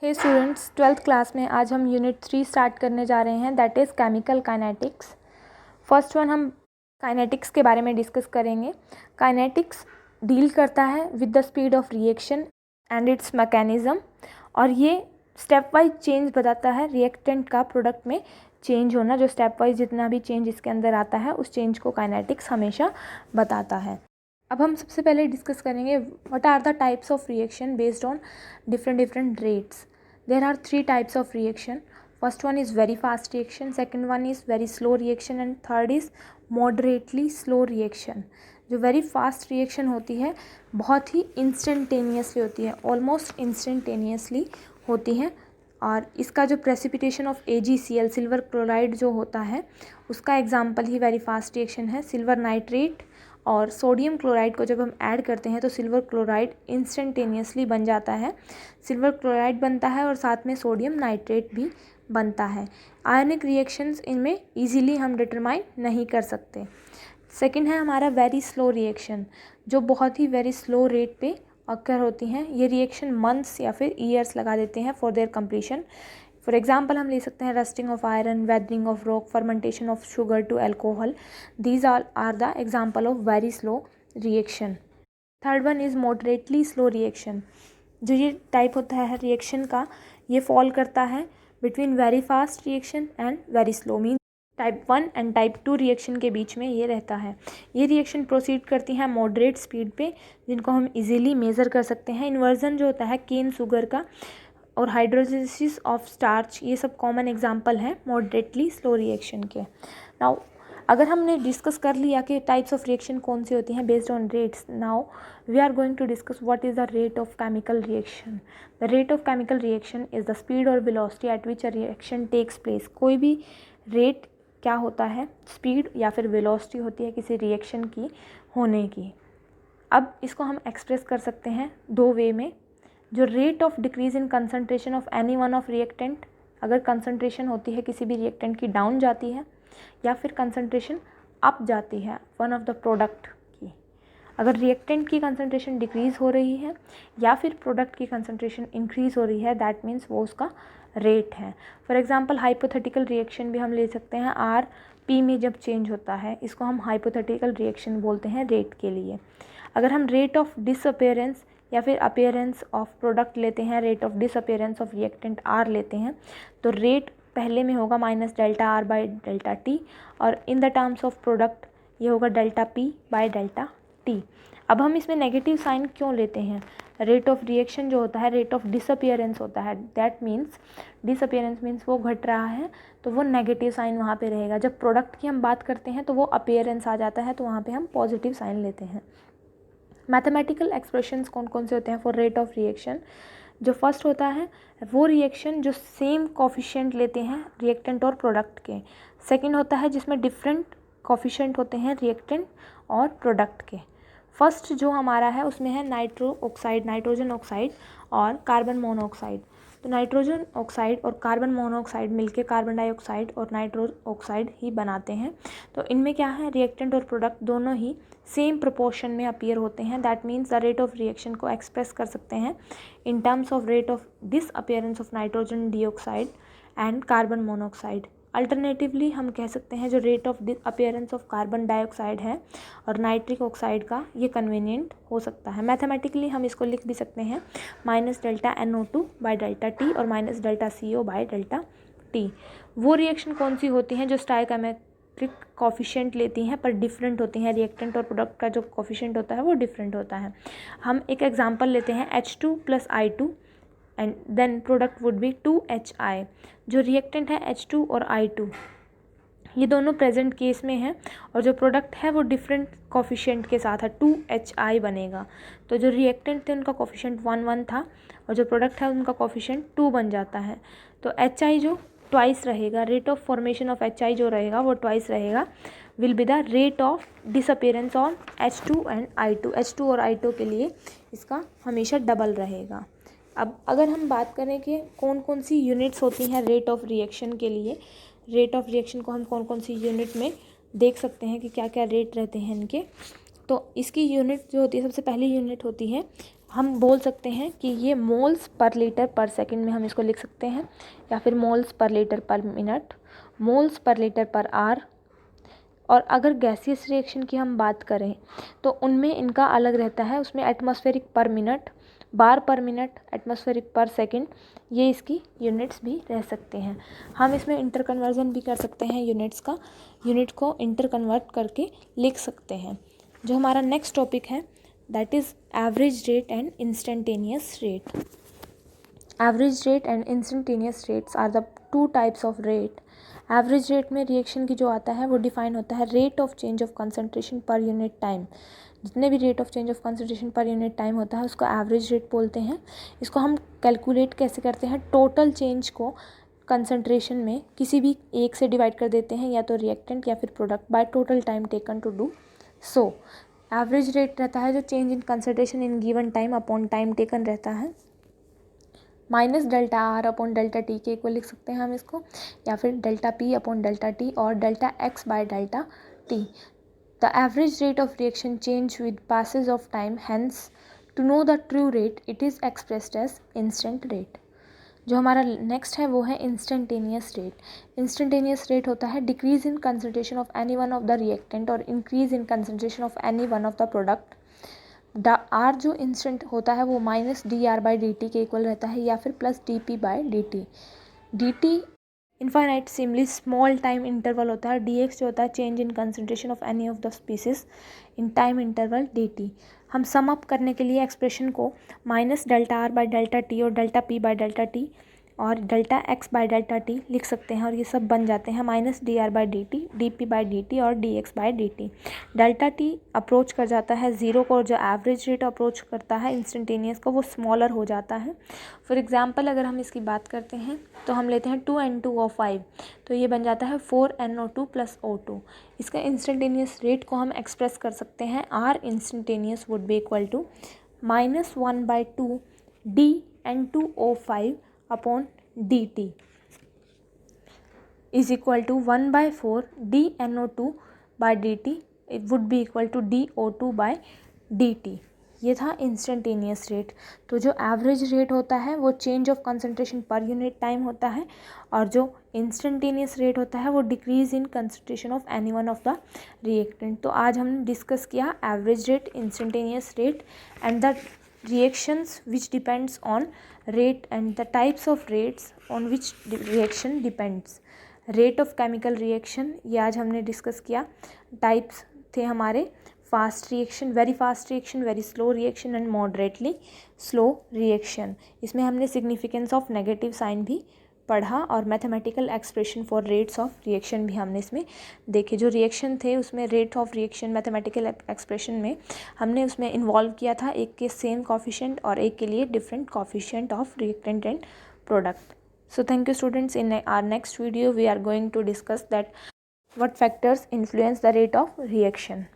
हे students, 12th class में आज हम यूनिट 3 स्टार्ट करने जा रहे हैं, that is chemical kinetics. First one हम काइनेटिक्स के बारे में डिस्कस करेंगे। काइनेटिक्स डील करता है with the speed of reaction and it's mechanism, और ये स्टेप वाइज चेंज बताता है रिएक्टेंट का प्रोडक्ट में चेंज होना। जो स्टेप वाइज जितना भी चेंज इसके अंदर आता है उस चेंज को काइनेटिक्स हमेशा बताता है। अब हम सबसे पहले डिस्कस करेंगे what are the types of reaction based on different rates. There are 3 types of reaction. First one is very fast reaction, second one is very slow reaction and third is moderately slow reaction. जो very fast reaction होती है बहुत ही instantaneously होती है, almost instantaneously होती है, और इसका जो precipitation of AgCl silver chloride जो होता है उसका एग्जाम्पल ही वेरी फास्ट रिएक्शन है। सिल्वर नाइट्रेट और सोडियम क्लोराइड को जब हम ऐड करते हैं तो सिल्वर क्लोराइड इंस्टेंटेनियसली बन जाता है। सिल्वर क्लोराइड बनता है और साथ में सोडियम नाइट्रेट भी बनता है। आयनिक रिएक्शंस इनमें इजीली हम डिटरमाइन नहीं कर सकते। सेकंड है हमारा वेरी स्लो रिएक्शन, जो बहुत ही वेरी स्लो रेट पे अक्कर होती हैं। ये रिएक्शन मंथ्स या फिर ईयर्स लगा देते हैं for their completion. For example हम ले सकते हैं rusting of iron, weathering of rock, fermentation of sugar to alcohol. These are the example of very slow reaction. Third one is moderately slow reaction. जो ये type होता है reaction का, ये फॉल करता है between very fast reaction and very slow, mean type 1 and type 2 reaction के बीच में ये रहता है। ये रिएक्शन प्रोसीड करती हैं मॉडरेट स्पीड पे, जिनको हम इजीली मेज़र कर सकते हैं। इन्वर्जन जो होता है केन शुगर का और हाइड्रोलिसिस ऑफ स्टार्च, ये सब कॉमन एग्जांपल हैं मॉडरेटली स्लो रिएक्शन के। नाउ अगर हमने डिस्कस कर लिया कि टाइप्स ऑफ रिएक्शन कौन सी होती हैं based on rates, now we are going to discuss what is the rate of chemical reaction. The rate of chemical reaction is the speed और velocity at which a reaction takes place. कोई भी rate क्या होता है, speed या फिर velocity होती है किसी रिएक्शन की होने की। अब इसको हम एक्सप्रेस कर सकते हैं दो वे में। जो rate of decrease in concentration of any one of reactant, अगर कंसनट्रेशन होती है किसी भी रिएक्टेंट की डाउन जाती है, या फिर कंसनट्रेशन अप जाती है वन ऑफ द प्रोडक्ट की। अगर रिएक्टेंट की कंसनट्रेशन डिक्रीज हो रही है या फिर प्रोडक्ट की कंसनट्रेशन इंक्रीज हो रही है, दैट मीन्स वो उसका रेट है। फॉर एग्जांपल हाइपोथेटिकल रिएक्शन भी हम ले सकते हैं। आर पी में जब चेंज होता है इसको हम हाइपोथेटिकल रिएक्शन बोलते हैं रेट के लिए। अगर हम रेट ऑफ डिसअपेयरेंस या फिर अपेयरेंस ऑफ प्रोडक्ट लेते हैं, rate of disappearance of reactant R लेते हैं, तो रेट पहले में होगा minus delta R by delta T, और in the terms of product ये होगा delta P by delta T. अब हम इसमें नेगेटिव साइन क्यों लेते हैं? रेट ऑफ रिएक्शन जो होता है रेट ऑफ डिसअपियरेंस होता है, दैट मीन्स डिसअपियरेंस मीन्स वो घट रहा है तो वो नेगेटिव साइन वहाँ पे रहेगा। जब प्रोडक्ट की हम बात करते हैं तो वो अपियरेंस आ जाता है, तो वहाँ पे हम पॉजिटिव साइन लेते हैं। मैथमेटिकल एक्सप्रेशंस कौन कौन से होते हैं फॉर रेट ऑफ रिएक्शन? जो फर्स्ट होता है वो रिएक्शन जो सेम कोफिशिएंट लेते हैं रिएक्टेंट और प्रोडक्ट के। सेकंड होता है जिसमें डिफरेंट कोफिशिएंट होते हैं रिएक्टेंट और प्रोडक्ट के। फर्स्ट जो हमारा है उसमें है नाइट्रोजन ऑक्साइड और कार्बन मोनोऑक्साइड। तो नाइट्रोजन ऑक्साइड और कार्बन मोनोऑक्साइड मिलके कार्बन डाइऑक्साइड और नाइट्रोजन ऑक्साइड ही बनाते हैं। तो इनमें क्या है, रिएक्टेंट और प्रोडक्ट दोनों ही सेम प्रोपोर्शन में अपीयर होते हैं। That means the rate of reaction को एक्सप्रेस कर सकते हैं in terms of rate of disappearance of nitrogen dioxide and carbon monoxide. Alternatively हम कह सकते हैं जो rate of appearance of carbon dioxide है और नाइट्रिक ऑक्साइड का, ये कन्वीनियंट हो सकता है। मैथमेटिकली हम इसको लिख भी सकते हैं minus delta NO2 by delta T और minus delta CO by delta T. वो रिएक्शन कौन सी होती हैं जो स्टाइकोमेट्रिक कॉफिशिएंट लेती हैं पर डिफरेंट होती हैं। रिएक्टेंट और प्रोडक्ट का जो कॉफिशिएंट होता है वो डिफरेंट होता है। हम एक एग्जाम्पल लेते हैं H2 + I2 and then product would be 2HI। जो रिएक्टेंट है H2 और I2 ये दोनों प्रेजेंट केस में है, और जो प्रोडक्ट है वो डिफरेंट कोफिशिएंट के साथ है, 2HI बनेगा। तो जो रिएक्टेंट थे उनका कोफिशिएंट 1 था और जो प्रोडक्ट है उनका कोफिशिएंट 2 बन जाता है। तो HI जो ट्वाइस रहेगा, rate of formation of HI जो रहेगा वो ट्वाइस रहेगा, will be the rate of disappearance on H2 and I2। H2 और I2 के लिए इसका हमेशा डबल रहेगा। अब अगर हम बात करें कि कौन कौन सी यूनिट्स होती हैं रेट ऑफ रिएक्शन के लिए, रेट ऑफ रिएक्शन को हम कौन कौन सी यूनिट में देख सकते हैं कि क्या क्या रेट रहते हैं इनके। तो इसकी यूनिट जो होती है, सबसे पहली यूनिट होती है हम बोल सकते हैं कि ये मोल्स पर लीटर पर सेकंड में हम इसको लिख सकते हैं, या फिर मोल्स पर लीटर पर minute, moles per litre per hour. और अगर गैसियस रिएक्शन की हम बात करें तो उनमें इनका अलग रहता है, उसमें एटमॉस्फेरिक पर मिनट, बार पर मिनट, एटमॉस्फेरिक पर सेकंड, ये इसकी यूनिट्स भी रह सकते हैं। हम इसमें इंटर कन्वर्जन भी कर सकते हैं यूनिट्स का, यूनिट को इंटर कन्वर्ट करके लिख सकते हैं। जो हमारा नेक्स्ट टॉपिक है that is average rate and instantaneous rate. Average rate and instantaneous rates are the two types of rate. Average rate में रिएक्शन की जो आता है वो डिफाइन होता है rate of change of concentration per unit time. जितने भी rate of change of concentration per unit time होता है उसको एवरेज रेट बोलते हैं। इसको हम कैलकुलेट कैसे करते हैं, टोटल चेंज को कंसंट्रेशन में किसी भी एक से डिवाइड कर देते हैं, या तो रिएक्टेंट या फिर product, by total time taken to do so. Average rate रहता है जो change in concentration in given time upon time taken रहता है, minus delta R upon delta T के इक्वल लिख सकते हैं हम इसको, या फिर delta P upon delta T और delta X by delta T. The average rate of reaction change with passage of time, hence to know the true rate it is expressed as instant rate. जो हमारा next है वो है instantaneous rate. Instantaneous rate होता है decrease in concentration of any one of the reactant और increase in concentration of any one of the product. R जो instant होता है वो minus D R by D T के इक्वल रहता है, या फिर plus D P by D T. D T infinitesimally small time interval होता है, डी एक्स जो होता है change in concentration of any of the species in time interval D T. हम सम अप करने के लिए एक्सप्रेशन को minus delta R by delta T और delta P by delta T और delta X by delta T लिख सकते हैं, और ये सब बन जाते हैं minus D R by D T, D P by D T और D X by D T. Delta T approach कर जाता है ज़ीरो को, और जो एवरेज रेट अप्रोच करता है इंस्टेंटेनियस को वो स्मॉलर हो जाता है। फॉर एग्जांपल अगर हम इसकी बात करते हैं तो हम लेते हैं 2N2O5, तो ये बन जाता है 4NO2 प्लस O2। इसका इंस्टेंटेनियस रेट को हम एक्सप्रेस कर सकते हैं, R instantaneous would be equal to -1/2 DN2O5 upon dt is equal to 1/4 DNO2 by dt, it would be equal to DO2 by dt। ये था इंस्टेंटेनियस रेट। तो जो एवरेज रेट होता है वो change of concentration per unit time होता है, और जो इंस्टेंटेनियस रेट होता है वो decrease in concentration of any one of the reactant. तो आज हमने डिस्कस किया average rate, instantaneous rate and the reactions which depends on rate and the types of rates on which reaction depends। rate of chemical reaction ये आज हमने discuss किया। Types थे हमारे fast reaction, very fast reaction, very slow reaction and moderately slow reaction. इसमें हमने significance of negative sign भी पढ़ा, और mathematical expression for rates of reaction भी हमने इसमें देखे। जो रिएक्शन थे उसमें rate of reaction mathematical expression में हमने उसमें इन्वॉल्व किया था एक के सेम कॉफिशिएंट और एक के लिए different coefficient of reactant and product. So thank you students. In our next video we are going to discuss that what factors influence the rate of reaction.